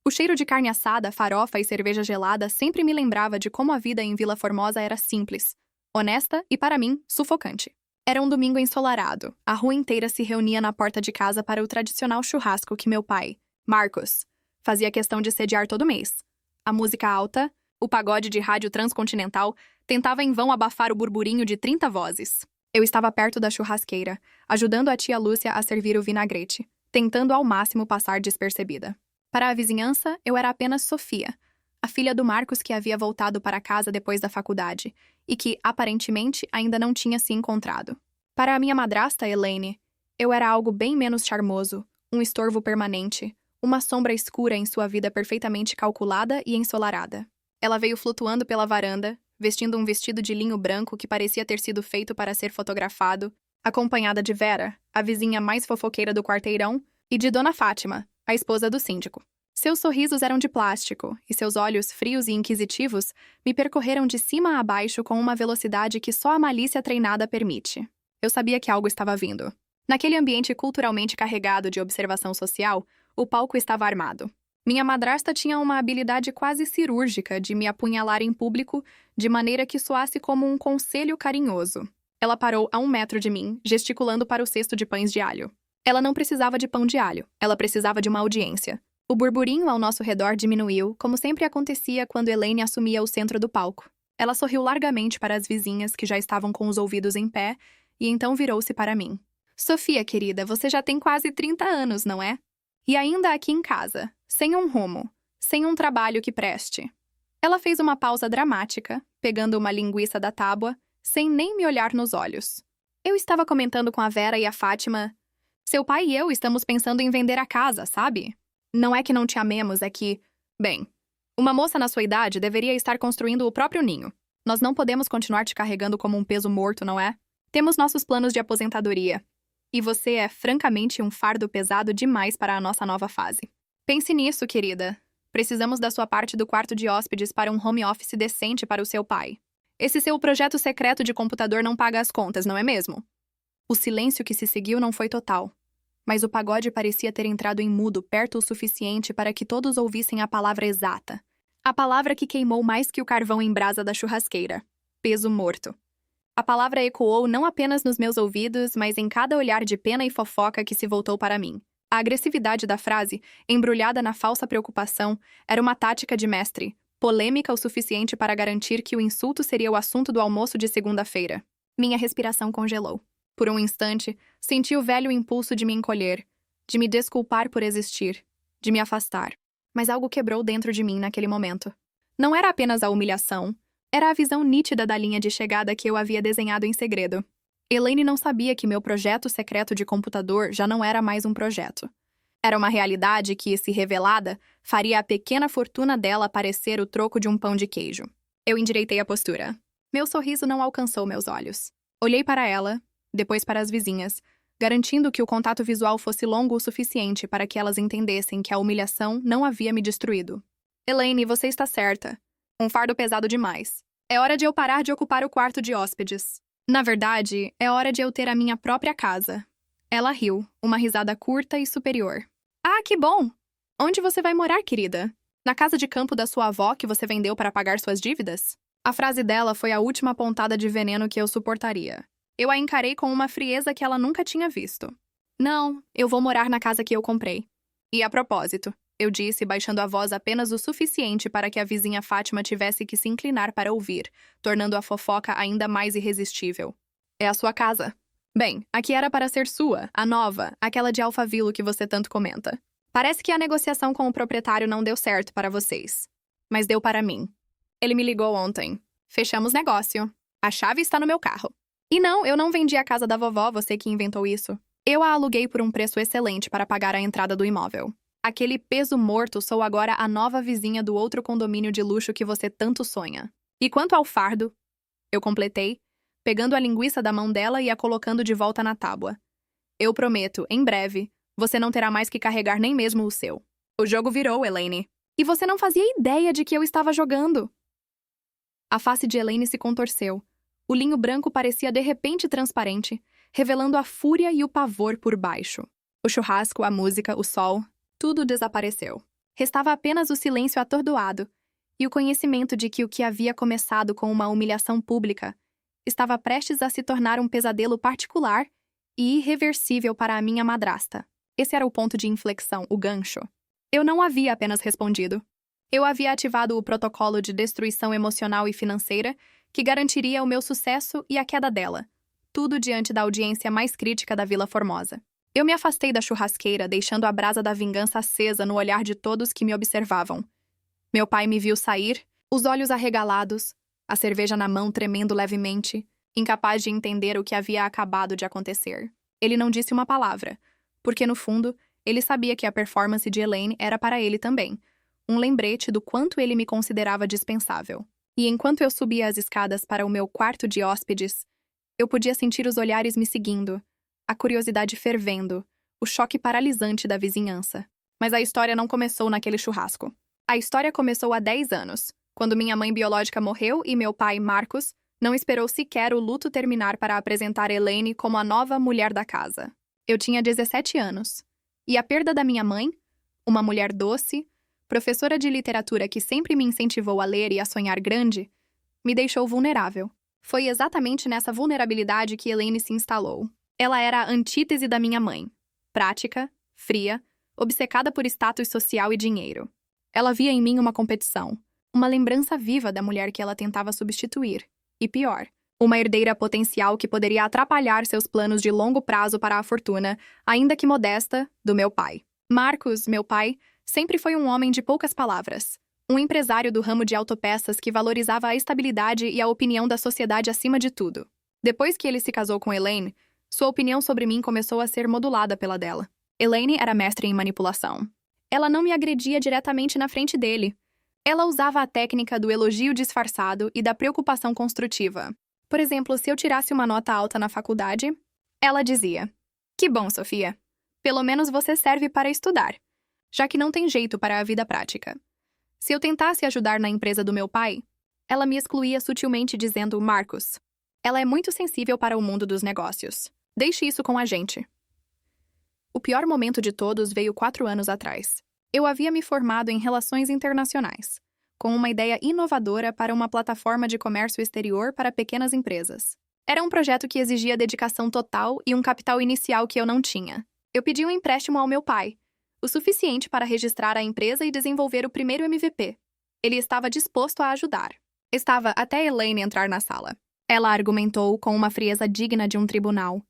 O cheiro de carne assada, farofa e cerveja gelada sempre me lembrava de como a vida em Vila Formosa era simples, honesta e, para mim, sufocante. Era um domingo ensolarado. A rua inteira se reunia na porta de casa para o tradicional churrasco que meu pai, Marcos, fazia questão de sediar todo mês. A música alta, o pagode de rádio transcontinental, tentava em vão abafar o burburinho de 30 vozes. Eu estava perto da churrasqueira, ajudando a tia Lúcia a servir o vinagrete, tentando ao máximo passar despercebida. Para a vizinhança, eu era apenas Sofia, a filha do Marcos que havia voltado para casa depois da faculdade e que, aparentemente, ainda não tinha se encontrado. Para a minha madrasta, Elaine, eu era algo bem menos charmoso, um estorvo permanente, uma sombra escura em sua vida perfeitamente calculada e ensolarada. Ela veio flutuando pela varanda, vestindo um vestido de linho branco que parecia ter sido feito para ser fotografado, acompanhada de Vera, a vizinha mais fofoqueira do quarteirão, e de Dona Fátima, a esposa do síndico. Seus sorrisos eram de plástico, e seus olhos frios e inquisitivos me percorreram de cima a baixo com uma velocidade que só a malícia treinada permite. Eu sabia que algo estava vindo. Naquele ambiente culturalmente carregado de observação social, o palco estava armado. Minha madrasta tinha uma habilidade quase cirúrgica de me apunhalar em público de maneira que soasse como um conselho carinhoso. Ela parou a 1 metro de mim, gesticulando para o cesto de pães de alho. Ela não precisava de pão de alho, ela precisava de uma audiência. O burburinho ao nosso redor diminuiu, como sempre acontecia quando Elaine assumia o centro do palco. Ela sorriu largamente para as vizinhas que já estavam com os ouvidos em pé, e então virou-se para mim. Sofia, querida, você já tem quase 30 anos, não é? E ainda aqui em casa, sem um rumo, sem um trabalho que preste. Ela fez uma pausa dramática, pegando uma linguiça da tábua, sem nem me olhar nos olhos. Eu estava comentando com a Vera e a Fátima. Seu pai e eu estamos pensando em vender a casa, sabe? Não é que não te amemos, é que... Bem, uma moça na sua idade deveria estar construindo o próprio ninho. Nós não podemos continuar te carregando como um peso morto, não é? Temos nossos planos de aposentadoria. E você é, francamente, um fardo pesado demais para a nossa nova fase. Pense nisso, querida. Precisamos da sua parte do quarto de hóspedes para um home office decente para o seu pai. Esse seu projeto secreto de computador não paga as contas, não é mesmo? O silêncio que se seguiu não foi total. Mas o pagode parecia ter entrado em mudo perto o suficiente para que todos ouvissem a palavra exata. A palavra que queimou mais que o carvão em brasa da churrasqueira. Peso morto. A palavra ecoou não apenas nos meus ouvidos, mas em cada olhar de pena e fofoca que se voltou para mim. A agressividade da frase, embrulhada na falsa preocupação, era uma tática de mestre, polêmica o suficiente para garantir que o insulto seria o assunto do almoço de segunda-feira. Minha respiração congelou. Por um instante, senti o velho impulso de me encolher, de me desculpar por existir, de me afastar. Mas algo quebrou dentro de mim naquele momento. Não era apenas a humilhação, era a visão nítida da linha de chegada que eu havia desenhado em segredo. Elaine não sabia que meu projeto secreto de computador já não era mais um projeto. Era uma realidade que, se revelada, faria a pequena fortuna dela parecer o troco de um pão de queijo. Eu endireitei a postura. Meu sorriso não alcançou meus olhos. Olhei para ela, depois para as vizinhas, garantindo que o contato visual fosse longo o suficiente para que elas entendessem que a humilhação não havia me destruído. Elaine, você está certa. Um fardo pesado demais. É hora de eu parar de ocupar o quarto de hóspedes. Na verdade, é hora de eu ter a minha própria casa. Ela riu, uma risada curta e superior. Ah, que bom! Onde você vai morar, querida? Na casa de campo da sua avó que você vendeu para pagar suas dívidas? A frase dela foi a última pontada de veneno que eu suportaria. Eu a encarei com uma frieza que ela nunca tinha visto. Não, eu vou morar na casa que eu comprei. E a propósito, eu disse, baixando a voz apenas o suficiente para que a vizinha Fátima tivesse que se inclinar para ouvir, tornando a fofoca ainda mais irresistível. É a sua casa. Bem, aqui era para ser sua, a nova, aquela de Alphaville que você tanto comenta. Parece que a negociação com o proprietário não deu certo para vocês. Mas deu para mim. Ele me ligou ontem. Fechamos negócio. A chave está no meu carro. E não, eu não vendi a casa da vovó, você que inventou isso. Eu a aluguei por um preço excelente para pagar a entrada do imóvel. Aquele peso morto sou agora a nova vizinha do outro condomínio de luxo que você tanto sonha. E quanto ao fardo, eu completei, pegando a linguiça da mão dela e a colocando de volta na tábua. Eu prometo, em breve, você não terá mais que carregar nem mesmo o seu. O jogo virou, Elaine. E você não fazia ideia de que eu estava jogando. A face de Elaine se contorceu. O linho branco parecia de repente transparente, revelando a fúria e o pavor por baixo. O churrasco, a música, o sol, tudo desapareceu. Restava apenas o silêncio atordoado e o conhecimento de que o que havia começado com uma humilhação pública estava prestes a se tornar um pesadelo particular e irreversível para a minha madrasta. Esse era o ponto de inflexão, o gancho. Eu não havia apenas respondido. Eu havia ativado o protocolo de destruição emocional e financeira que garantiria o meu sucesso e a queda dela, tudo diante da audiência mais crítica da Vila Formosa. Eu me afastei da churrasqueira, deixando a brasa da vingança acesa no olhar de todos que me observavam. Meu pai me viu sair, os olhos arregalados, a cerveja na mão tremendo levemente, incapaz de entender o que havia acabado de acontecer. Ele não disse uma palavra, porque no fundo, ele sabia que a performance de Elaine era para ele também, um lembrete do quanto ele me considerava dispensável. E enquanto eu subia as escadas para o meu quarto de hóspedes, eu podia sentir os olhares me seguindo, a curiosidade fervendo, o choque paralisante da vizinhança. Mas a história não começou naquele churrasco. A história começou há 10 anos, quando minha mãe biológica morreu e meu pai, Marcos, não esperou sequer o luto terminar para apresentar Elaine como a nova mulher da casa. Eu tinha 17 anos, e a perda da minha mãe, uma mulher doce, professora de literatura que sempre me incentivou a ler e a sonhar grande, me deixou vulnerável. Foi exatamente nessa vulnerabilidade que Elaine se instalou. Ela era a antítese da minha mãe. Prática, fria, obcecada por status social e dinheiro. Ela via em mim uma competição, uma lembrança viva da mulher que ela tentava substituir. E pior, uma herdeira potencial que poderia atrapalhar seus planos de longo prazo para a fortuna, ainda que modesta, do meu pai. Marcos, meu pai, sempre foi um homem de poucas palavras. Um empresário do ramo de autopeças que valorizava a estabilidade e a opinião da sociedade acima de tudo. Depois que ele se casou com Elaine, sua opinião sobre mim começou a ser modulada pela dela. Elaine era mestre em manipulação. Ela não me agredia diretamente na frente dele. Ela usava a técnica do elogio disfarçado e da preocupação construtiva. Por exemplo, se eu tirasse uma nota alta na faculdade, ela dizia: "Que bom, Sofia. Pelo menos você serve para estudar, já que não tem jeito para a vida prática." Se eu tentasse ajudar na empresa do meu pai, ela me excluía sutilmente dizendo: "Marcos, ela é muito sensível para o mundo dos negócios. Deixe isso com a gente." O pior momento de todos veio 4 anos atrás. Eu havia me formado em Relações Internacionais, com uma ideia inovadora para uma plataforma de comércio exterior para pequenas empresas. Era um projeto que exigia dedicação total e um capital inicial que eu não tinha. Eu pedi um empréstimo ao meu pai, o suficiente para registrar a empresa e desenvolver o primeiro MVP. Ele estava disposto a ajudar. Estava até Elaine entrar na sala. Ela argumentou com uma frieza digna de um tribunal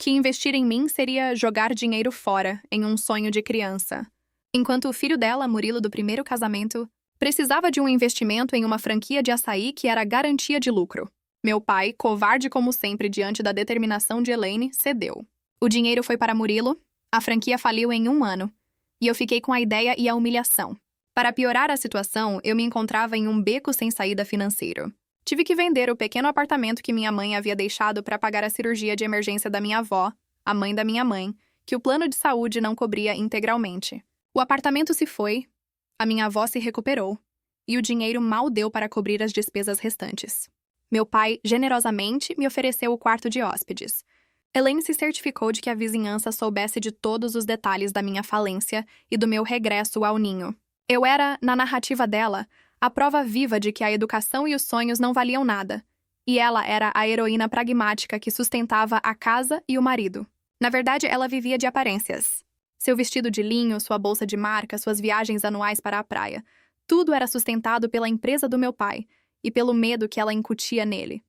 que investir em mim seria jogar dinheiro fora em um sonho de criança, enquanto o filho dela, Murilo do primeiro casamento, precisava de um investimento em uma franquia de açaí que era garantia de lucro. Meu pai, covarde como sempre diante da determinação de Elaine, cedeu. O dinheiro foi para Murilo, a franquia faliu em 1 ano, e eu fiquei com a ideia e a humilhação. Para piorar a situação, eu me encontrava em um beco sem saída financeiro. Tive que vender o pequeno apartamento que minha mãe havia deixado para pagar a cirurgia de emergência da minha avó, a mãe da minha mãe, que o plano de saúde não cobria integralmente. O apartamento se foi, a minha avó se recuperou, e o dinheiro mal deu para cobrir as despesas restantes. Meu pai, generosamente, me ofereceu o quarto de hóspedes. Elaine se certificou de que a vizinhança soubesse de todos os detalhes da minha falência e do meu regresso ao ninho. Eu era, na narrativa dela, a prova viva de que a educação e os sonhos não valiam nada, e ela era a heroína pragmática que sustentava a casa e o marido. Na verdade, ela vivia de aparências. Seu vestido de linho, sua bolsa de marca, suas viagens anuais para a praia, tudo era sustentado pela empresa do meu pai e pelo medo que ela incutia nele.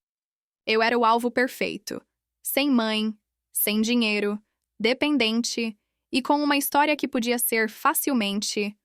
Eu era o alvo perfeito, sem mãe, sem dinheiro, dependente e com uma história que podia ser facilmente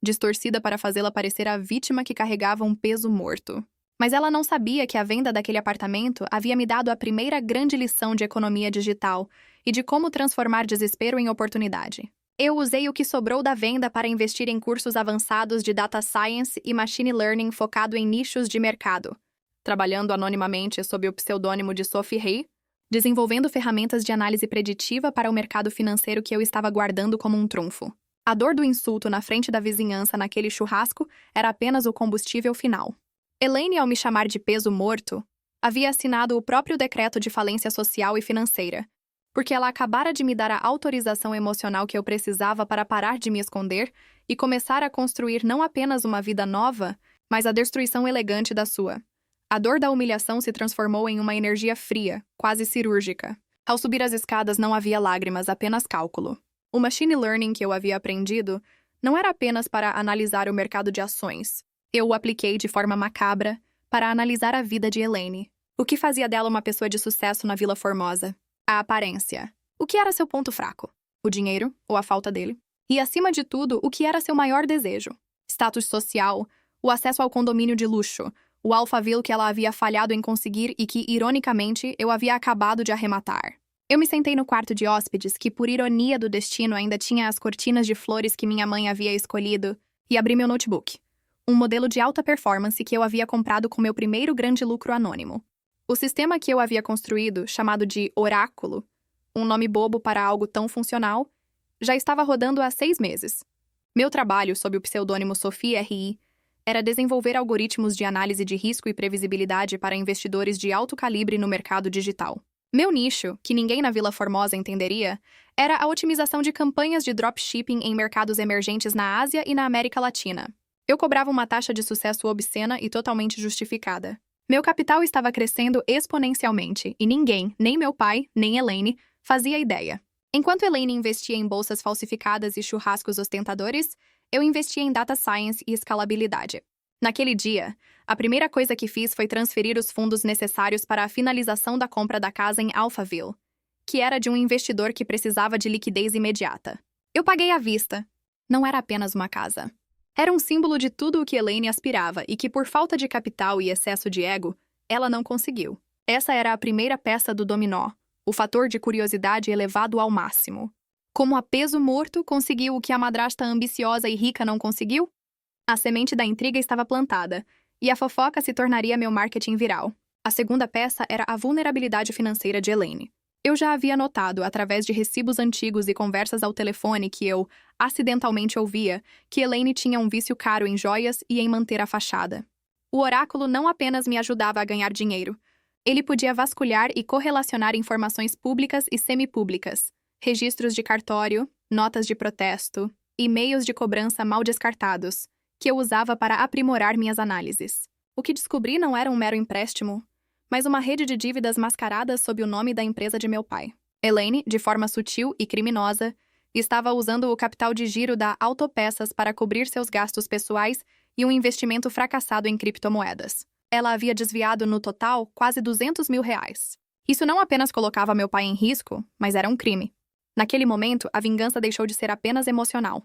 distorcida para fazê-la parecer a vítima que carregava um peso morto. Mas ela não sabia que a venda daquele apartamento havia me dado a primeira grande lição de economia digital e de como transformar desespero em oportunidade. Eu usei o que sobrou da venda para investir em cursos avançados de data science e machine learning focado em nichos de mercado, trabalhando anonimamente sob o pseudônimo de Sophie Hay, desenvolvendo ferramentas de análise preditiva para o mercado financeiro que eu estava guardando como um trunfo. A dor do insulto na frente da vizinhança naquele churrasco era apenas o combustível final. Elaine, ao me chamar de peso morto, havia assinado o próprio decreto de falência social e financeira, porque ela acabara de me dar a autorização emocional que eu precisava para parar de me esconder e começar a construir não apenas uma vida nova, mas a destruição elegante da sua. A dor da humilhação se transformou em uma energia fria, quase cirúrgica. Ao subir as escadas não havia lágrimas, apenas cálculo. O machine learning que eu havia aprendido não era apenas para analisar o mercado de ações. Eu o apliquei de forma macabra para analisar a vida de Elaine. O que fazia dela uma pessoa de sucesso na Vila Formosa? A aparência. O que era seu ponto fraco? O dinheiro, ou a falta dele? E, acima de tudo, o que era seu maior desejo? Status social, o acesso ao condomínio de luxo, o Alphaville que ela havia falhado em conseguir e que, ironicamente, eu havia acabado de arrematar. Eu me sentei no quarto de hóspedes, que, por ironia do destino, ainda tinha as cortinas de flores que minha mãe havia escolhido, e abri meu notebook. Um modelo de alta performance que eu havia comprado com meu primeiro grande lucro anônimo. O sistema que eu havia construído, chamado de Oráculo, um nome bobo para algo tão funcional, já estava rodando há 6 meses. Meu trabalho, sob o pseudônimo Sophie R.I., era desenvolver algoritmos de análise de risco e previsibilidade para investidores de alto calibre no mercado digital. Meu nicho, que ninguém na Vila Formosa entenderia, era a otimização de campanhas de dropshipping em mercados emergentes na Ásia e na América Latina. Eu cobrava uma taxa de sucesso obscena e totalmente justificada. Meu capital estava crescendo exponencialmente e ninguém, nem meu pai, nem Elaine, fazia ideia. Enquanto Elaine investia em bolsas falsificadas e churrascos ostentadores, eu investia em data science e escalabilidade. Naquele dia, a primeira coisa que fiz foi transferir os fundos necessários para a finalização da compra da casa em Alphaville, que era de um investidor que precisava de liquidez imediata. Eu paguei à vista. Não era apenas uma casa. Era um símbolo de tudo o que Elaine aspirava e que, por falta de capital e excesso de ego, ela não conseguiu. Essa era a primeira peça do dominó, o fator de curiosidade elevado ao máximo. Como a peso morto conseguiu o que a madrasta ambiciosa e rica não conseguiu? A semente da intriga estava plantada, e a fofoca se tornaria meu marketing viral. A segunda peça era a vulnerabilidade financeira de Elaine. Eu já havia notado, através de recibos antigos e conversas ao telefone que eu, acidentalmente ouvia, que Elaine tinha um vício caro em joias e em manter a fachada. O oráculo não apenas me ajudava a ganhar dinheiro. Ele podia vasculhar e correlacionar informações públicas e semipúblicas, registros de cartório, notas de protesto, e-mails de cobrança mal descartados, que eu usava para aprimorar minhas análises. O que descobri não era um mero empréstimo, mas uma rede de dívidas mascaradas sob o nome da empresa de meu pai. Elaine, de forma sutil e criminosa, estava usando o capital de giro da Autopeças para cobrir seus gastos pessoais e um investimento fracassado em criptomoedas. Ela havia desviado, no total, quase R$200 mil. Isso não apenas colocava meu pai em risco, mas era um crime. Naquele momento, a vingança deixou de ser apenas emocional.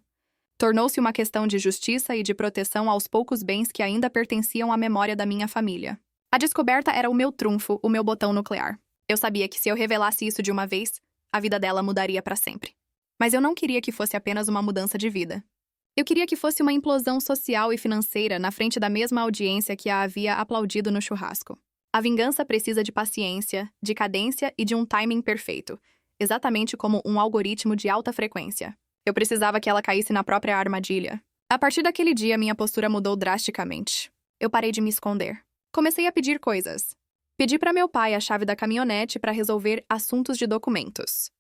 Tornou-se uma questão de justiça e de proteção aos poucos bens que ainda pertenciam à memória da minha família. A descoberta era o meu trunfo, o meu botão nuclear. Eu sabia que se eu revelasse isso de uma vez, a vida dela mudaria para sempre. Mas eu não queria que fosse apenas uma mudança de vida. Eu queria que fosse uma implosão social e financeira na frente da mesma audiência que a havia aplaudido no churrasco. A vingança precisa de paciência, de cadência e de um timing perfeito, exatamente como um algoritmo de alta frequência. Eu precisava que ela caísse na própria armadilha. A partir daquele dia, minha postura mudou drasticamente. Eu parei de me esconder. Comecei a pedir coisas. Pedi para meu pai a chave da caminhonete para resolver assuntos de documentos.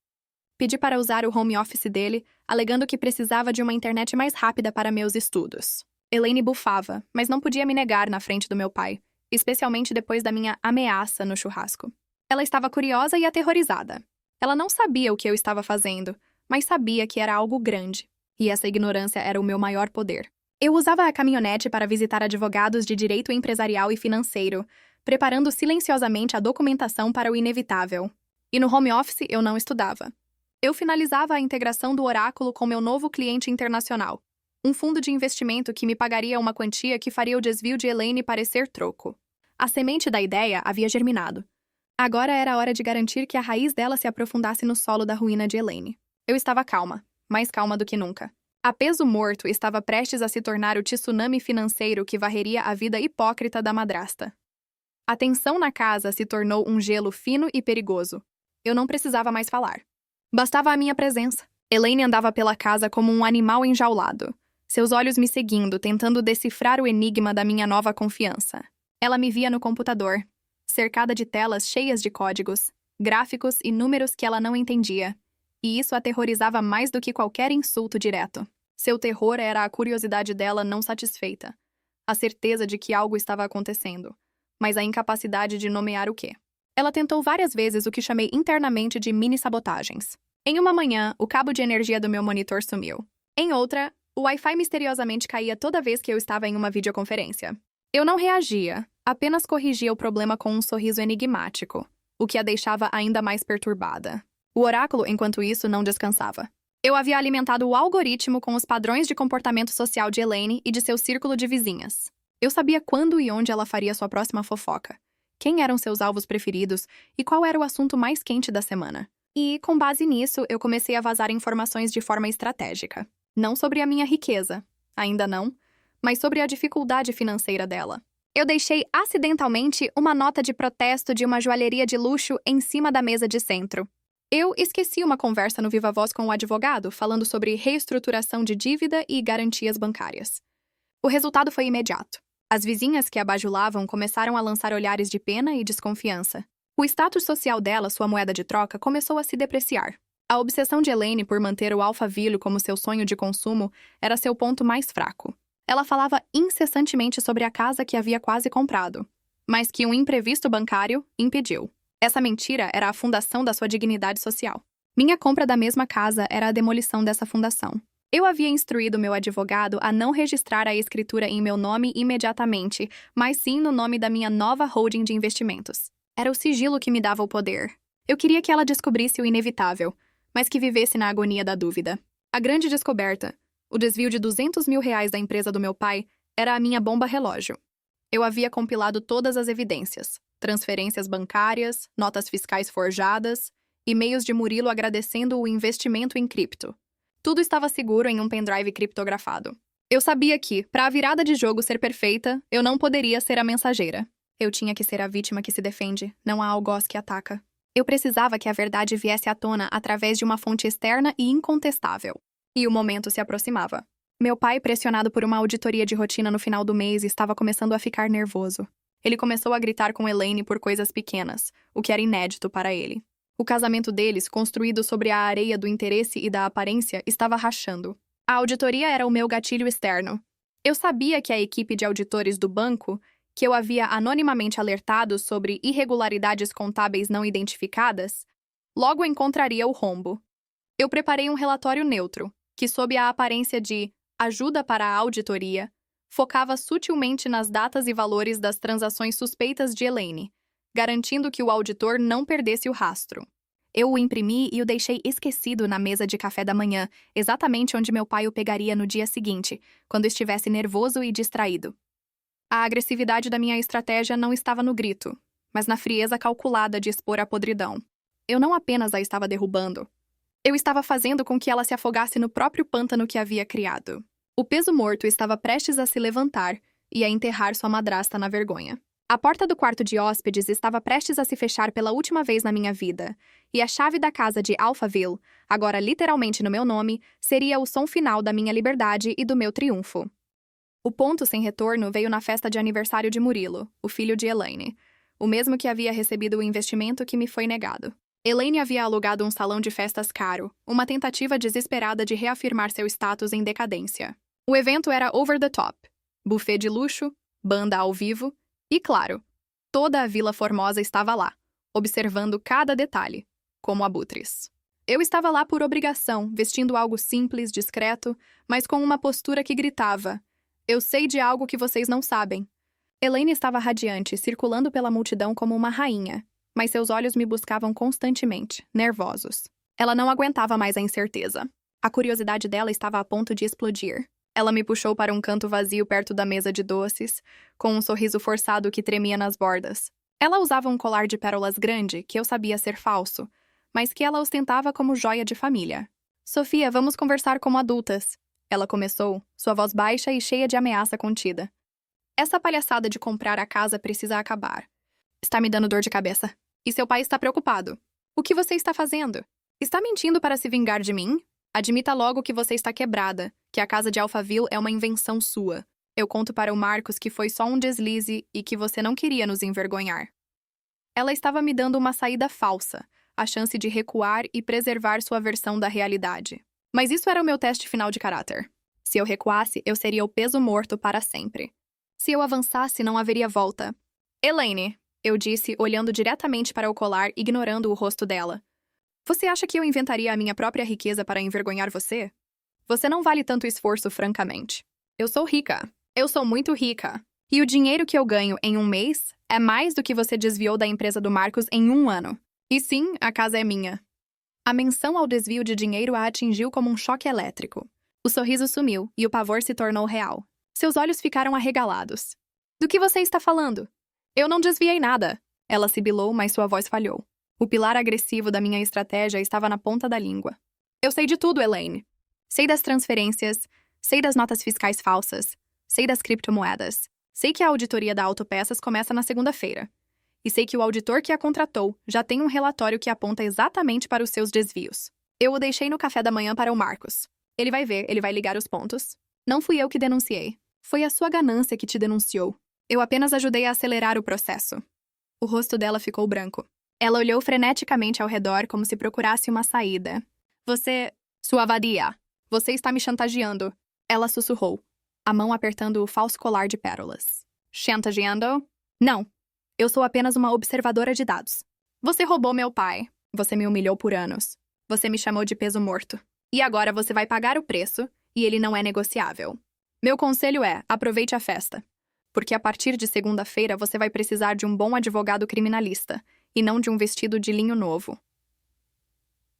Pedi para usar o home office dele, alegando que precisava de uma internet mais rápida para meus estudos. Elaine bufava, mas não podia me negar na frente do meu pai, especialmente depois da minha ameaça no churrasco. Ela estava curiosa e aterrorizada. Ela não sabia o que eu estava fazendo, mas sabia que era algo grande, e essa ignorância era o meu maior poder. Eu usava a caminhonete para visitar advogados de direito empresarial e financeiro, preparando silenciosamente a documentação para o inevitável. E no home office eu não estudava. Eu finalizava a integração do oráculo com meu novo cliente internacional, um fundo de investimento que me pagaria uma quantia que faria o desvio de Elaine parecer troco. A semente da ideia havia germinado. Agora era a hora de garantir que a raiz dela se aprofundasse no solo da ruína de Elaine. Eu estava calma, mais calma do que nunca. A peso morto estava prestes a se tornar o tsunami financeiro que varreria a vida hipócrita da madrasta. A tensão na casa se tornou um gelo fino e perigoso. Eu não precisava mais falar. Bastava a minha presença. Elaine andava pela casa como um animal enjaulado, seus olhos me seguindo, tentando decifrar o enigma da minha nova confiança. Ela me via no computador, cercada de telas cheias de códigos, gráficos e números que ela não entendia. E isso a aterrorizava mais do que qualquer insulto direto. Seu terror era a curiosidade dela não satisfeita, a certeza de que algo estava acontecendo, mas a incapacidade de nomear o quê. Ela tentou várias vezes o que chamei internamente de mini-sabotagens. Em uma manhã, o cabo de energia do meu monitor sumiu. Em outra, o Wi-Fi misteriosamente caía toda vez que eu estava em uma videoconferência. Eu não reagia, apenas corrigia o problema com um sorriso enigmático, o que a deixava ainda mais perturbada. O oráculo, enquanto isso, não descansava. Eu havia alimentado o algoritmo com os padrões de comportamento social de Elaine e de seu círculo de vizinhas. Eu sabia quando e onde ela faria sua próxima fofoca, quem eram seus alvos preferidos e qual era o assunto mais quente da semana. E, com base nisso, eu comecei a vazar informações de forma estratégica. Não sobre a minha riqueza, ainda não, mas sobre a dificuldade financeira dela. Eu deixei acidentalmente uma nota de protesto de uma joalheria de luxo em cima da mesa de centro. Eu esqueci uma conversa no Viva Voz com o advogado falando sobre reestruturação de dívida e garantias bancárias. O resultado foi imediato. As vizinhas que a bajulavam começaram a lançar olhares de pena e desconfiança. O status social dela, sua moeda de troca, começou a se depreciar. A obsessão de Elaine por manter o Alphaville como seu sonho de consumo era seu ponto mais fraco. Ela falava incessantemente sobre a casa que havia quase comprado, mas que um imprevisto bancário impediu. Essa mentira era a fundação da sua dignidade social. Minha compra da mesma casa era a demolição dessa fundação. Eu havia instruído meu advogado a não registrar a escritura em meu nome imediatamente, mas sim no nome da minha nova holding de investimentos. Era o sigilo que me dava o poder. Eu queria que ela descobrisse o inevitável, mas que vivesse na agonia da dúvida. A grande descoberta, o desvio de R$200 mil da empresa do meu pai, era a minha bomba relógio. Eu havia compilado todas as evidências. Transferências bancárias, notas fiscais forjadas, e-mails de Murilo agradecendo o investimento em cripto. Tudo estava seguro em um pendrive criptografado. Eu sabia que, para a virada de jogo ser perfeita, eu não poderia ser a mensageira. Eu tinha que ser a vítima que se defende, não a algoz que ataca. Eu precisava que a verdade viesse à tona através de uma fonte externa e incontestável. E o momento se aproximava. Meu pai, pressionado por uma auditoria de rotina no final do mês, estava começando a ficar nervoso. Ele começou a gritar com Elaine por coisas pequenas, o que era inédito para ele. O casamento deles, construído sobre a areia do interesse e da aparência, estava rachando. A auditoria era o meu gatilho externo. Eu sabia que a equipe de auditores do banco, que eu havia anonimamente alertado sobre irregularidades contábeis não identificadas, logo encontraria o rombo. Eu preparei um relatório neutro, que, sob a aparência de ajuda para a auditoria, focava sutilmente nas datas e valores das transações suspeitas de Elaine, garantindo que o auditor não perdesse o rastro. Eu o imprimi e o deixei esquecido na mesa de café da manhã, exatamente onde meu pai o pegaria no dia seguinte, quando estivesse nervoso e distraído. A agressividade da minha estratégia não estava no grito, mas na frieza calculada de expor a podridão. Eu não apenas a estava derrubando. Eu estava fazendo com que ela se afogasse no próprio pântano que havia criado. O peso morto estava prestes a se levantar e a enterrar sua madrasta na vergonha. A porta do quarto de hóspedes estava prestes a se fechar pela última vez na minha vida, e a chave da casa de Alphaville, agora literalmente no meu nome, seria o som final da minha liberdade e do meu triunfo. O ponto sem retorno veio na festa de aniversário de Murilo, o filho de Elaine, o mesmo que havia recebido o investimento que me foi negado. Elaine havia alugado um salão de festas caro, uma tentativa desesperada de reafirmar seu status em decadência. O evento era over the top, buffet de luxo, banda ao vivo e, claro, toda a Vila Formosa estava lá, observando cada detalhe, como abutres. Eu estava lá por obrigação, vestindo algo simples, discreto, mas com uma postura que gritava: "Eu sei de algo que vocês não sabem." Elaine estava radiante, circulando pela multidão como uma rainha, mas seus olhos me buscavam constantemente, nervosos. Ela não aguentava mais a incerteza. A curiosidade dela estava a ponto de explodir. Ela me puxou para um canto vazio perto da mesa de doces, com um sorriso forçado que tremia nas bordas. Ela usava um colar de pérolas grande, que eu sabia ser falso, mas que ela ostentava como joia de família. "Sofia, vamos conversar como adultas." Ela começou, sua voz baixa e cheia de ameaça contida. "Essa palhaçada de comprar a casa precisa acabar. Está me dando dor de cabeça. E seu pai está preocupado. O que você está fazendo? Está mentindo para se vingar de mim? Admita logo que você está quebrada, que a casa de Alphaville é uma invenção sua. Eu conto para o Marcos que foi só um deslize e que você não queria nos envergonhar." Ela estava me dando uma saída falsa, a chance de recuar e preservar sua versão da realidade. Mas isso era o meu teste final de caráter. Se eu recuasse, eu seria o peso morto para sempre. Se eu avançasse, não haveria volta. Elaine, eu disse, olhando diretamente para o colar, ignorando o rosto dela. Você acha que eu inventaria a minha própria riqueza para envergonhar você? Você não vale tanto esforço, francamente. Eu sou rica. Eu sou muito rica. E o dinheiro que eu ganho em um mês é mais do que você desviou da empresa do Marcos em um ano. E sim, a casa é minha. A menção ao desvio de dinheiro a atingiu como um choque elétrico. O sorriso sumiu e o pavor se tornou real. Seus olhos ficaram arregalados. Do que você está falando? Eu não desviei nada. Ela sibilou, mas sua voz falhou. O pilar agressivo da minha estratégia estava na ponta da língua. Eu sei de tudo, Elaine. Sei das transferências, sei das notas fiscais falsas, sei das criptomoedas. Sei que a auditoria da Autopeças começa na segunda-feira. E sei que o auditor que a contratou já tem um relatório que aponta exatamente para os seus desvios. Eu o deixei no café da manhã para o Marcos. Ele vai ver, ele vai ligar os pontos. Não fui eu que denunciei. Foi a sua ganância que te denunciou. Eu apenas ajudei a acelerar o processo. O rosto dela ficou branco. Ela olhou freneticamente ao redor como se procurasse uma saída. Você... Sua vadia. Você está me chantageando. Ela sussurrou, a mão apertando o falso colar de pérolas. Chantageando? Não. Eu sou apenas uma observadora de dados. Você roubou meu pai. Você me humilhou por anos. Você me chamou de peso morto. E agora você vai pagar o preço, e ele não é negociável. Meu conselho é, aproveite a festa. Porque a partir de segunda-feira você vai precisar de um bom advogado criminalista, e não de um vestido de linho novo.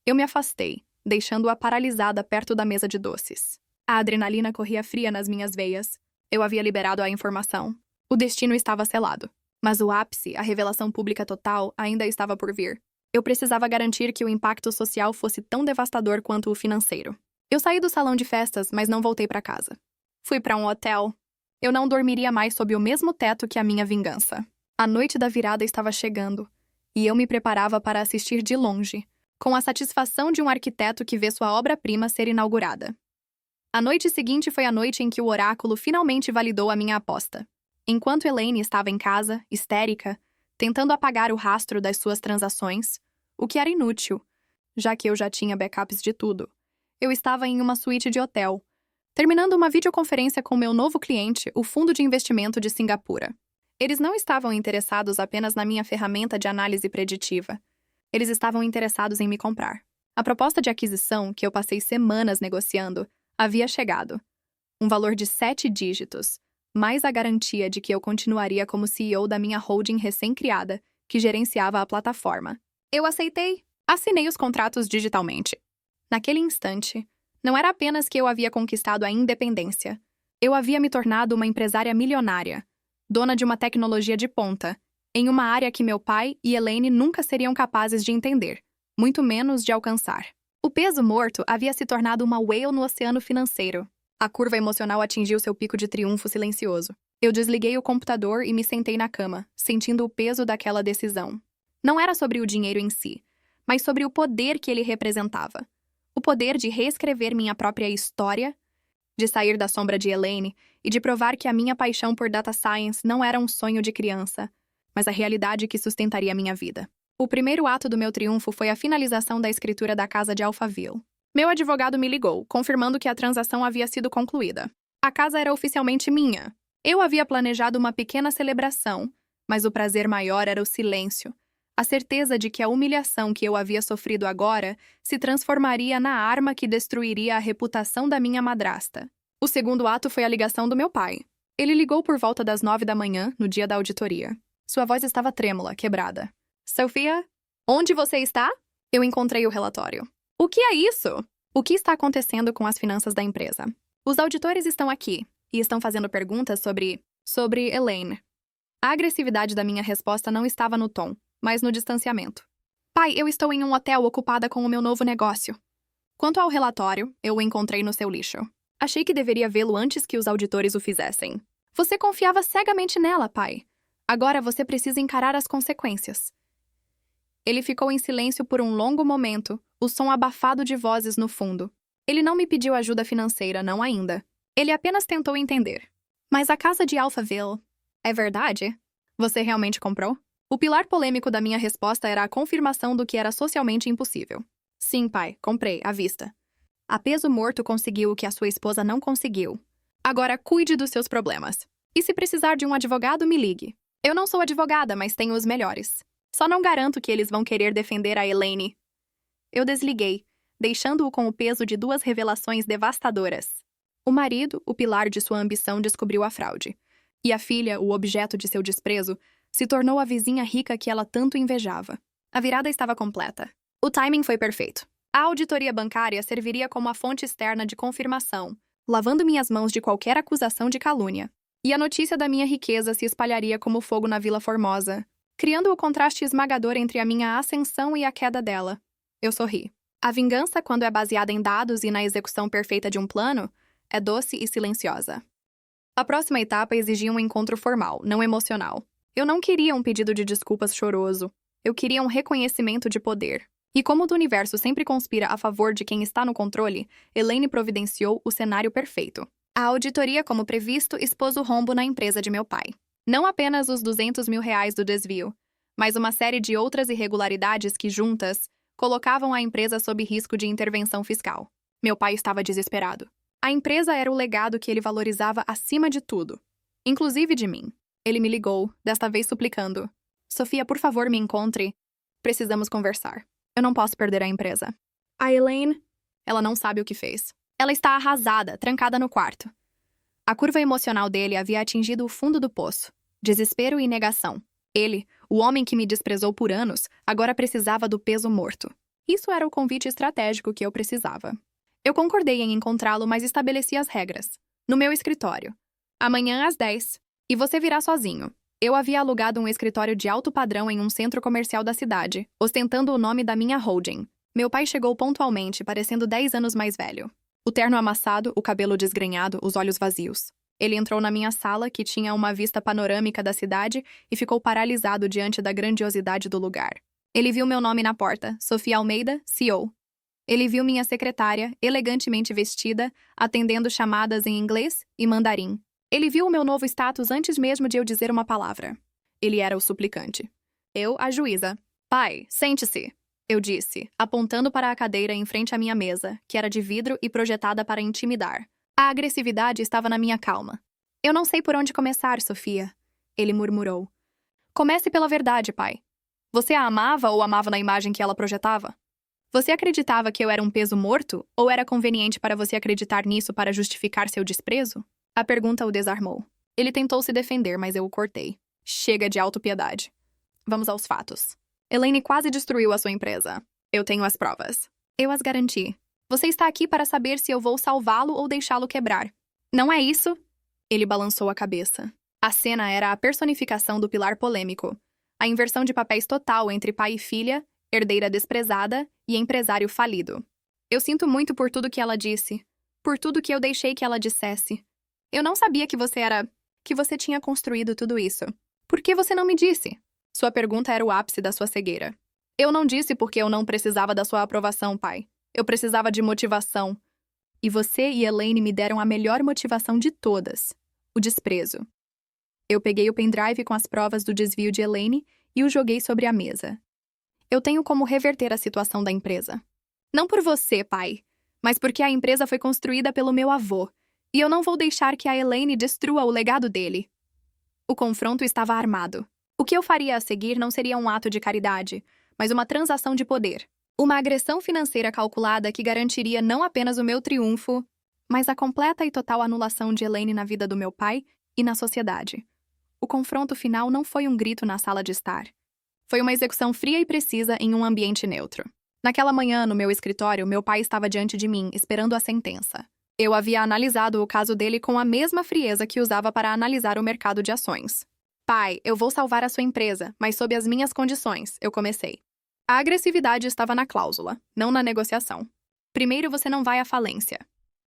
Eu me afastei, deixando-a paralisada perto da mesa de doces. A adrenalina corria fria nas minhas veias. Eu havia liberado a informação. O destino estava selado. Mas o ápice, a revelação pública total, ainda estava por vir. Eu precisava garantir que o impacto social fosse tão devastador quanto o financeiro. Eu saí do salão de festas, mas não voltei para casa. Fui para um hotel. Eu não dormiria mais sob o mesmo teto que a minha vingança. A noite da virada estava chegando, e eu me preparava para assistir de longe, com a satisfação de um arquiteto que vê sua obra-prima ser inaugurada. A noite seguinte foi a noite em que o oráculo finalmente validou a minha aposta. Enquanto Elaine estava em casa, histérica, tentando apagar o rastro das suas transações, o que era inútil, já que eu já tinha backups de tudo. Eu estava em uma suíte de hotel, terminando uma videoconferência com meu novo cliente, o Fundo de Investimento de Singapura. Eles não estavam interessados apenas na minha ferramenta de análise preditiva. Eles estavam interessados em me comprar. A proposta de aquisição, que eu passei semanas negociando, havia chegado. Um valor de 7 dígitos, mais a garantia de que eu continuaria como CEO da minha holding recém-criada, que gerenciava a plataforma. Eu aceitei. Assinei os contratos digitalmente. Naquele instante, não era apenas que eu havia conquistado a independência. Eu havia me tornado uma empresária milionária, dona de uma tecnologia de ponta, em uma área que meu pai e Elaine nunca seriam capazes de entender, muito menos de alcançar. O peso morto havia se tornado uma whale no oceano financeiro. A curva emocional atingiu seu pico de triunfo silencioso. Eu desliguei o computador e me sentei na cama, sentindo o peso daquela decisão. Não era sobre o dinheiro em si, mas sobre o poder que ele representava. O poder de reescrever minha própria história, de sair da sombra de Elaine e de provar que a minha paixão por data science não era um sonho de criança, mas a realidade que sustentaria minha vida. O primeiro ato do meu triunfo foi a finalização da escritura da casa de Alphaville. Meu advogado me ligou, confirmando que a transação havia sido concluída. A casa era oficialmente minha. Eu havia planejado uma pequena celebração, mas o prazer maior era o silêncio. A certeza de que a humilhação que eu havia sofrido agora se transformaria na arma que destruiria a reputação da minha madrasta. O segundo ato foi a ligação do meu pai. Ele ligou por volta das 9 da manhã, no dia da auditoria. Sua voz estava trêmula, quebrada. Sophia, onde você está? Eu encontrei o relatório. O que é isso? O que está acontecendo com as finanças da empresa? Os auditores estão aqui e estão fazendo perguntas sobre Elaine. A agressividade da minha resposta não estava no tom, mas no distanciamento. Pai, eu estou em um hotel ocupada com o meu novo negócio. Quanto ao relatório, eu o encontrei no seu lixo. Achei que deveria vê-lo antes que os auditores o fizessem. Você confiava cegamente nela, pai. Agora você precisa encarar as consequências. Ele ficou em silêncio por um longo momento, o som abafado de vozes no fundo. Ele não me pediu ajuda financeira, não ainda. Ele apenas tentou entender. Mas a casa de Alphaville... É verdade? Você realmente comprou? O pilar polêmico da minha resposta era a confirmação do que era socialmente impossível. Sim, pai, comprei, à vista. A peso morto conseguiu o que a sua esposa não conseguiu. Agora cuide dos seus problemas. E se precisar de um advogado, me ligue. Eu não sou advogada, mas tenho os melhores. Só não garanto que eles vão querer defender a Elaine. Eu desliguei, deixando-o com o peso de duas revelações devastadoras. O marido, o pilar de sua ambição, descobriu a fraude. E a filha, o objeto de seu desprezo, se tornou a vizinha rica que ela tanto invejava. A virada estava completa. O timing foi perfeito. A auditoria bancária serviria como a fonte externa de confirmação, lavando minhas mãos de qualquer acusação de calúnia. E a notícia da minha riqueza se espalharia como fogo na Vila Formosa, criando o contraste esmagador entre a minha ascensão e a queda dela. Eu sorri. A vingança, quando é baseada em dados e na execução perfeita de um plano, é doce e silenciosa. A próxima etapa exigia um encontro formal, não emocional. Eu não queria um pedido de desculpas choroso. Eu queria um reconhecimento de poder. E como o universo sempre conspira a favor de quem está no controle, Elaine providenciou o cenário perfeito. A auditoria, como previsto, expôs o rombo na empresa de meu pai. Não apenas os R$200 mil do desvio, mas uma série de outras irregularidades que, juntas, colocavam a empresa sob risco de intervenção fiscal. Meu pai estava desesperado. A empresa era o legado que ele valorizava acima de tudo, inclusive de mim. Ele me ligou, desta vez suplicando. Sofia, por favor, me encontre. Precisamos conversar. Eu não posso perder a empresa. A Elaine, ela não sabe o que fez. Ela está arrasada, trancada no quarto. A curva emocional dele havia atingido o fundo do poço. Desespero e negação. Ele, o homem que me desprezou por anos, agora precisava do peso morto. Isso era o convite estratégico que eu precisava. Eu concordei em encontrá-lo, mas estabeleci as regras. No meu escritório. Amanhã às 10. E você virá sozinho. Eu havia alugado um escritório de alto padrão em um centro comercial da cidade, ostentando o nome da minha holding. Meu pai chegou pontualmente, parecendo 10 anos mais velho. O terno amassado, o cabelo desgrenhado, os olhos vazios. Ele entrou na minha sala, que tinha uma vista panorâmica da cidade, e ficou paralisado diante da grandiosidade do lugar. Ele viu meu nome na porta, Sofia Almeida, CEO. Ele viu minha secretária, elegantemente vestida, atendendo chamadas em inglês e mandarim. Ele viu o meu novo status antes mesmo de eu dizer uma palavra. Ele era o suplicante. Eu, a juíza. Pai, sente-se, eu disse, apontando para a cadeira em frente à minha mesa, que era de vidro e projetada para intimidar. A agressividade estava na minha calma. Eu não sei por onde começar, Sofia, ele murmurou. Comece pela verdade, pai. Você a amava ou amava na imagem que ela projetava? Você acreditava que eu era um peso morto, ou era conveniente para você acreditar nisso para justificar seu desprezo? A pergunta o desarmou. Ele tentou se defender, mas eu o cortei. Chega de autopiedade. Vamos aos fatos. Elaine quase destruiu a sua empresa. Eu tenho as provas. Eu as garanti. Você está aqui para saber se eu vou salvá-lo ou deixá-lo quebrar. Não é isso? Ele balançou a cabeça. A cena era a personificação do pilar polêmico. A inversão de papéis total entre pai e filha, herdeira desprezada e empresário falido. Eu sinto muito por tudo que ela disse. Por tudo que eu deixei que ela dissesse. Eu não sabia que você tinha construído tudo isso. Por que você não me disse? Sua pergunta era o ápice da sua cegueira. Eu não disse porque eu não precisava da sua aprovação, pai. Eu precisava de motivação. E você e Elaine me deram a melhor motivação de todas. O desprezo. Eu peguei o pendrive com as provas do desvio de Elaine e o joguei sobre a mesa. Eu tenho como reverter a situação da empresa. Não por você, pai, mas porque a empresa foi construída pelo meu avô. E eu não vou deixar que a Elaine destrua o legado dele. O confronto estava armado. O que eu faria a seguir não seria um ato de caridade, mas uma transação de poder. Uma agressão financeira calculada que garantiria não apenas o meu triunfo, mas a completa e total anulação de Elaine na vida do meu pai e na sociedade. O confronto final não foi um grito na sala de estar. Foi uma execução fria e precisa em um ambiente neutro. Naquela manhã, no meu escritório, meu pai estava diante de mim, esperando a sentença. Eu havia analisado o caso dele com a mesma frieza que usava para analisar o mercado de ações. Pai, eu vou salvar a sua empresa, mas sob as minhas condições, eu comecei. A agressividade estava na cláusula, não na negociação. Primeiro, você não vai à falência.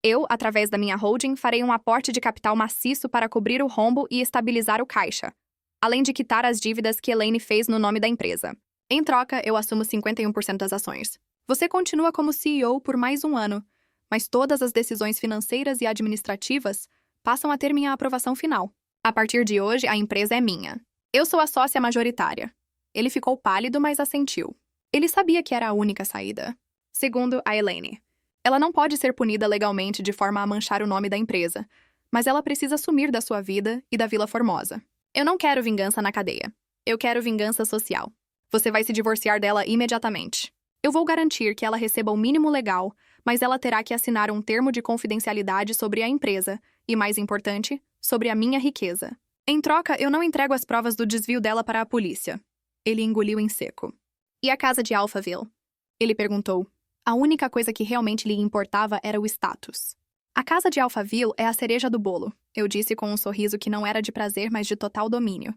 Eu, através da minha holding, farei um aporte de capital maciço para cobrir o rombo e estabilizar o caixa, além de quitar as dívidas que Elaine fez no nome da empresa. Em troca, eu assumo 51% das ações. Você continua como CEO por mais um ano, mas todas as decisões financeiras e administrativas passam a ter minha aprovação final. A partir de hoje, a empresa é minha. Eu sou a sócia majoritária. Ele ficou pálido, mas assentiu. Ele sabia que era a única saída. Segundo a Elaine, ela não pode ser punida legalmente de forma a manchar o nome da empresa, mas ela precisa sumir da sua vida e da Vila Formosa. Eu não quero vingança na cadeia. Eu quero vingança social. Você vai se divorciar dela imediatamente. Eu vou garantir que ela receba o mínimo legal, mas ela terá que assinar um termo de confidencialidade sobre a empresa e, mais importante, sobre a minha riqueza. Em troca, eu não entrego as provas do desvio dela para a polícia. Ele engoliu em seco. E a casa de Alphaville? Ele perguntou. A única coisa que realmente lhe importava era o status. A casa de Alphaville é a cereja do bolo, eu disse com um sorriso que não era de prazer, mas de total domínio.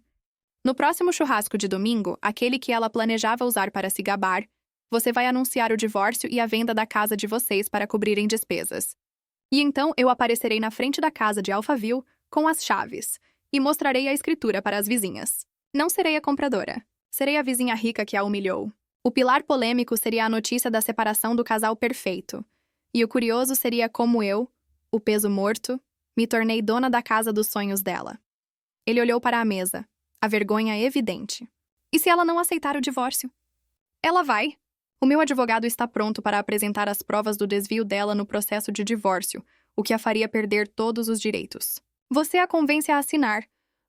No próximo churrasco de domingo, aquele que ela planejava usar para se gabar, você vai anunciar o divórcio e a venda da casa de vocês para cobrirem despesas. E então eu aparecerei na frente da casa de Alphaville com as chaves e mostrarei a escritura para as vizinhas. Não serei a compradora. Serei a vizinha rica que a humilhou. O pilar polêmico seria a notícia da separação do casal perfeito. E o curioso seria como eu, o peso morto, me tornei dona da casa dos sonhos dela. Ele olhou para a mesa, a vergonha evidente. E se ela não aceitar o divórcio? Ela vai. O meu advogado está pronto para apresentar as provas do desvio dela no processo de divórcio, o que a faria perder todos os direitos. Você a convence a assinar,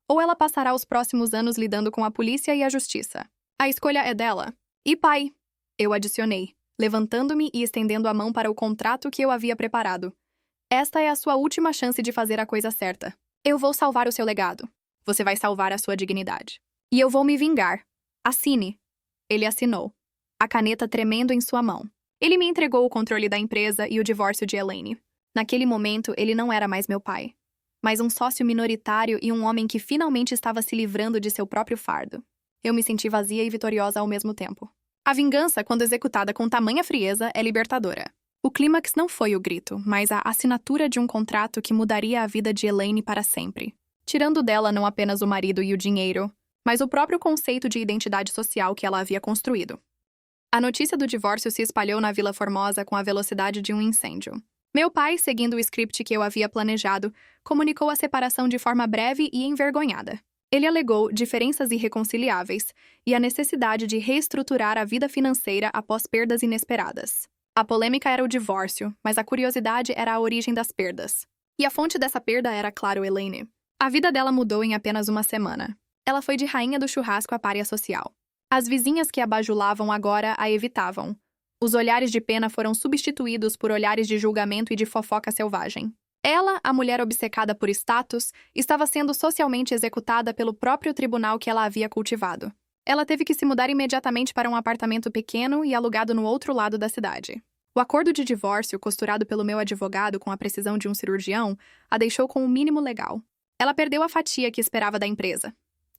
ou ela passará os próximos anos lidando com a polícia e a justiça. A escolha é dela. E pai, eu adicionei, levantando-me e estendendo a mão para o contrato que eu havia preparado. Esta é a sua última chance de fazer a coisa certa. Eu vou salvar o seu legado. Você vai salvar a sua dignidade. E eu vou me vingar. Assine. Ele assinou, a caneta tremendo em sua mão. Ele me entregou o controle da empresa e o divórcio de Elaine. Naquele momento, ele não era mais meu pai, mas um sócio minoritário e um homem que finalmente estava se livrando de seu próprio fardo. Eu me senti vazia e vitoriosa ao mesmo tempo. A vingança, quando executada com tamanha frieza, é libertadora. O clímax não foi o grito, mas a assinatura de um contrato que mudaria a vida de Elaine para sempre, tirando dela não apenas o marido e o dinheiro, mas o próprio conceito de identidade social que ela havia construído. A notícia do divórcio se espalhou na Vila Formosa com a velocidade de um incêndio. Meu pai, seguindo o script que eu havia planejado, comunicou a separação de forma breve e envergonhada. Ele alegou diferenças irreconciliáveis e a necessidade de reestruturar a vida financeira após perdas inesperadas. A polêmica era o divórcio, mas a curiosidade era a origem das perdas. E a fonte dessa perda era, claro, Elaine. A vida dela mudou em apenas uma semana. Ela foi de rainha do churrasco à pária social. As vizinhas que a bajulavam agora a evitavam. Os olhares de pena foram substituídos por olhares de julgamento e de fofoca selvagem. Ela, a mulher obcecada por status, estava sendo socialmente executada pelo próprio tribunal que ela havia cultivado. Ela teve que se mudar imediatamente para um apartamento pequeno e alugado no outro lado da cidade. O acordo de divórcio, costurado pelo meu advogado com a precisão de um cirurgião, a deixou com o mínimo legal. Ela perdeu a fatia que esperava da empresa.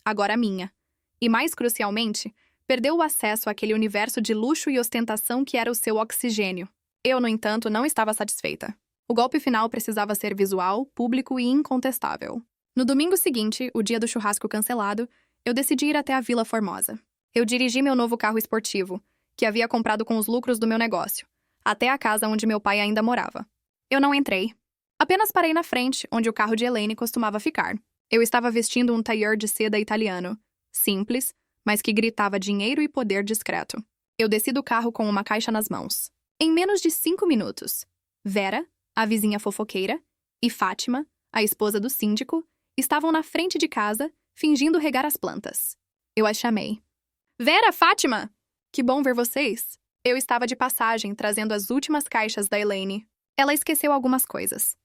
Agora a minha. E, mais crucialmente, perdeu o acesso àquele universo de luxo e ostentação que era o seu oxigênio. Eu, no entanto, não estava satisfeita. O golpe final precisava ser visual, público e incontestável. No domingo seguinte, o dia do churrasco cancelado, eu decidi ir até a Vila Formosa. Eu dirigi meu novo carro esportivo, que havia comprado com os lucros do meu negócio, até a casa onde meu pai ainda morava. Eu não entrei. Apenas parei na frente, onde o carro de Elaine costumava ficar. Eu estava vestindo um tailleur de seda italiano, simples, mas que gritava dinheiro e poder discreto. Eu desci do carro com uma caixa nas mãos. Em menos de 5 minutos, Vera, a vizinha fofoqueira, e Fátima, a esposa do síndico, estavam na frente de casa, fingindo regar as plantas. Eu as chamei. Vera, Fátima! Que bom ver vocês! Eu estava de passagem, trazendo as últimas caixas da Elaine. Ela esqueceu algumas coisas.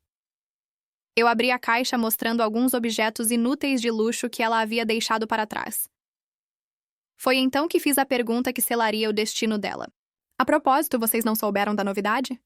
Eu abri a caixa mostrando alguns objetos inúteis de luxo que ela havia deixado para trás. Foi então que fiz a pergunta que selaria o destino dela. A propósito, vocês não souberam da novidade?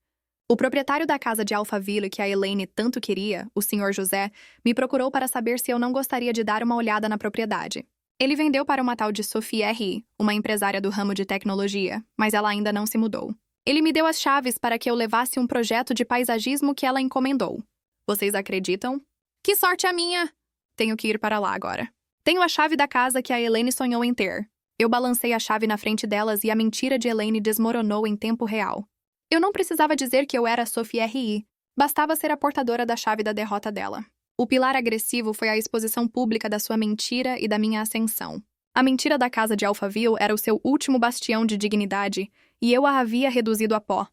O proprietário da casa de Alphaville que a Elaine tanto queria, o Sr. José, me procurou para saber se eu não gostaria de dar uma olhada na propriedade. Ele vendeu para uma tal de Sophie R., uma empresária do ramo de tecnologia, mas ela ainda não se mudou. Ele me deu as chaves para que eu levasse um projeto de paisagismo que ela encomendou. Vocês acreditam? Que sorte a minha! Tenho que ir para lá agora. Tenho a chave da casa que a Elaine sonhou em ter. Eu balancei a chave na frente delas e a mentira de Elaine desmoronou em tempo real. Eu não precisava dizer que eu era a Sophie R.I. Bastava ser a portadora da chave da derrota dela. O pilar agressivo foi a exposição pública da sua mentira e da minha ascensão. A mentira da casa de Alphaville era o seu último bastião de dignidade, e eu a havia reduzido a pó.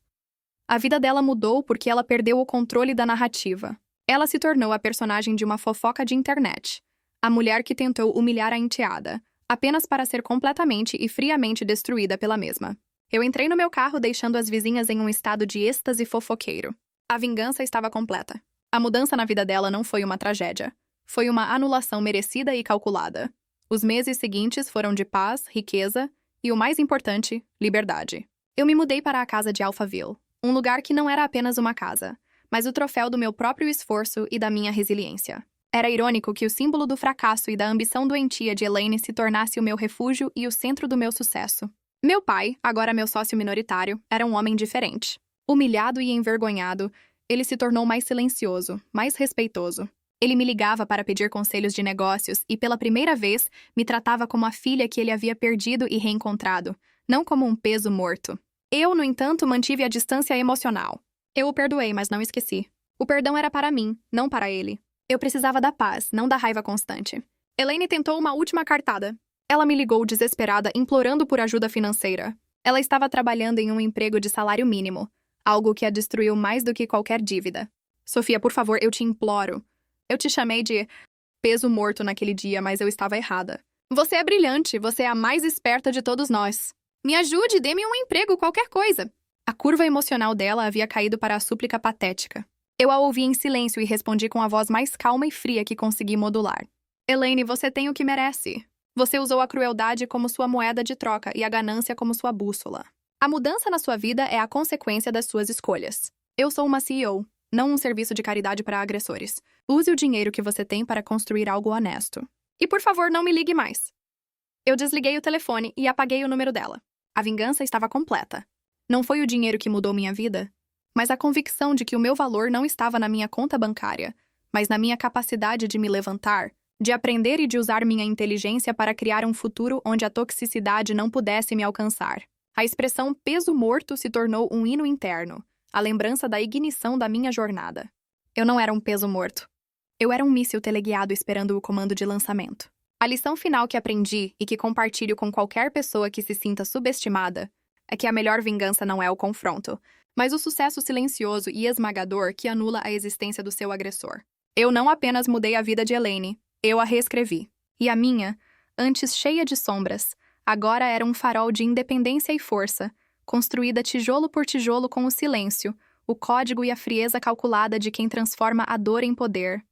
A vida dela mudou porque ela perdeu o controle da narrativa. Ela se tornou a personagem de uma fofoca de internet. A mulher que tentou humilhar a enteada, apenas para ser completamente e friamente destruída pela mesma. Eu entrei no meu carro deixando as vizinhas em um estado de êxtase fofoqueiro. A vingança estava completa. A mudança na vida dela não foi uma tragédia. Foi uma anulação merecida e calculada. Os meses seguintes foram de paz, riqueza e, o mais importante, liberdade. Eu me mudei para a casa de Alphaville, um lugar que não era apenas uma casa, mas o troféu do meu próprio esforço e da minha resiliência. Era irônico que o símbolo do fracasso e da ambição doentia de Elaine se tornasse o meu refúgio e o centro do meu sucesso. Meu pai, agora meu sócio minoritário, era um homem diferente. Humilhado e envergonhado, ele se tornou mais silencioso, mais respeitoso. Ele me ligava para pedir conselhos de negócios e, pela primeira vez, me tratava como a filha que ele havia perdido e reencontrado, não como um peso morto. Eu, no entanto, mantive a distância emocional. Eu o perdoei, mas não esqueci. O perdão era para mim, não para ele. Eu precisava da paz, não da raiva constante. Elaine tentou uma última cartada. Ela me ligou desesperada, implorando por ajuda financeira. Ela estava trabalhando em um emprego de salário mínimo, algo que a destruiu mais do que qualquer dívida. Sofia, por favor, eu te imploro. Eu te chamei de peso morto naquele dia, mas eu estava errada. Você é brilhante, você é a mais esperta de todos nós. Me ajude, dê-me um emprego, qualquer coisa. A curva emocional dela havia caído para a súplica patética. Eu a ouvi em silêncio e respondi com a voz mais calma e fria que consegui modular. Elaine, você tem o que merece. Você usou a crueldade como sua moeda de troca e a ganância como sua bússola. A mudança na sua vida é a consequência das suas escolhas. Eu sou uma CEO, não um serviço de caridade para agressores. Use o dinheiro que você tem para construir algo honesto. E, por favor, não me ligue mais. Eu desliguei o telefone e apaguei o número dela. A vingança estava completa. Não foi o dinheiro que mudou minha vida, mas a convicção de que o meu valor não estava na minha conta bancária, mas na minha capacidade de me levantar, de aprender e de usar minha inteligência para criar um futuro onde a toxicidade não pudesse me alcançar. A expressão peso morto se tornou um hino interno, a lembrança da ignição da minha jornada. Eu não era um peso morto. Eu era um míssil teleguiado esperando o comando de lançamento. A lição final que aprendi e que compartilho com qualquer pessoa que se sinta subestimada é que a melhor vingança não é o confronto, mas o sucesso silencioso e esmagador que anula a existência do seu agressor. Eu não apenas mudei a vida de Elaine, eu a reescrevi. E a minha, antes cheia de sombras, agora era um farol de independência e força, construída tijolo por tijolo com o silêncio, o código e a frieza calculada de quem transforma a dor em poder,